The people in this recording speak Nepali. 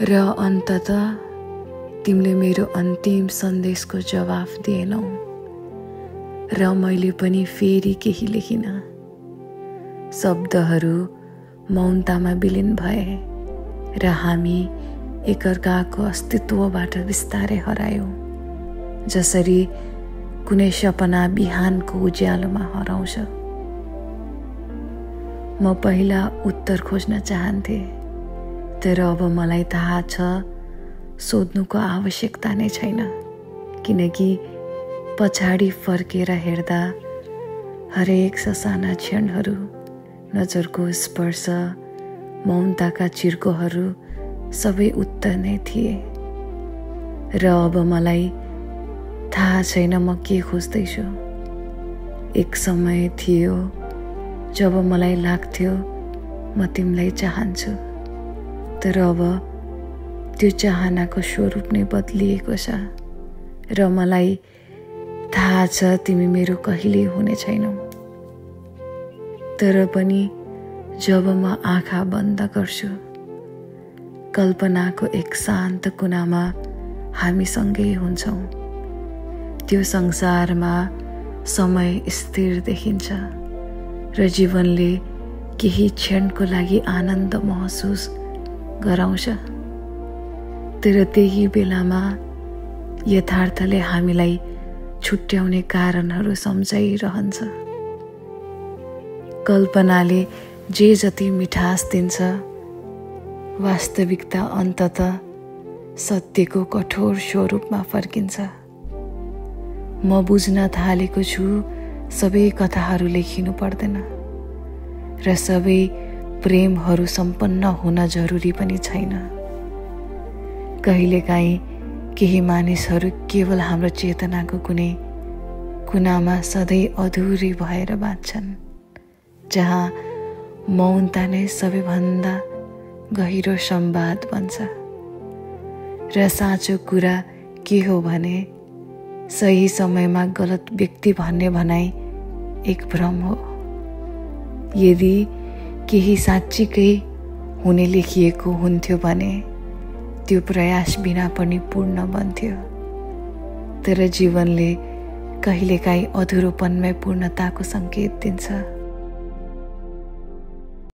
र अन्ततः तिमीले मेरो अन्तिम सन्देशको जवाफ दिएनौ र मैले पनि फेरि केही लेखिन। शब्दहरू मौनतामा विलीन भए र हामी एकअर्काको अस्तित्वबाट बिस्तारै हरायौं, जसरी कुनै सपना बिहानको उज्यालोमा हराउँछ। म पहिला उत्तर खोज्न चाहन्थे, तर अब मलाई थाहा छ सोध्नुको आवश्यकता नै छैन, किनकि पछाडि फर्केर हेर्दा हरेक ससाना क्षणहरू, नजरको स्पर्श, मौनताका चिर्कोहरू सबै उत्तर नै थिए। र अब मलाई थाहा छैन म के खोज्दैछु। एक समय थियो जब मलाई लाग्थ्यो म तिमीलाई चाहन्छु, तर अब त्यो चाहनाको स्वरूप नै बदलिएको छ र मलाई थाहा छ तिमी मेरो कहिल्यै हुने छैनौ। तर पनि जब म आँखा बन्द गर्छु, कल्पनाको एक शान्त कुनामा हामी सँगै हुन्छौं। त्यो संसारमा समय स्थिर देखिन्छ र जीवनले केही क्षणको लागि आनन्द महसुस गराउँछ। तर त्यही बेलामा यथार्थले हामीलाई छुट्याउने कारणहरू सम्झाइरहन्छ। कल्पनाले जे जति मिठास दिन्छ, वास्तविकता अन्ततः सत्यको कठोर स्वरूपमा फर्किन्छ। म बुझ्न थालेको छु सबै कथाहरू लेखिनु पर्दैन र सबै प्रेमहरू सम्पन्न हुन जरुरी पनि छैन। कहिलेकाहीँ केही मानिसहरू केवल हाम्रो चेतनाको कुनै कुनामा सधैँ अधुरी भएर बाँच्छन्, जहाँ मौनता नै सबैभन्दा गहिरो संवाद बन्छ। र साँचो कुरा के हो भने सही समयमा गलत व्यक्ति भन्ने भनाइ एक भ्रम हो। यदि केही साँच्चीकै हुने लेखिएको हुन्थ्यो भने त्यो प्रयास बिना पनि पूर्ण बन्थ्यो। तर जीवनले कहिलेकाहीँ अधुरोपनमै पूर्णताको सङ्केत दिन्छ।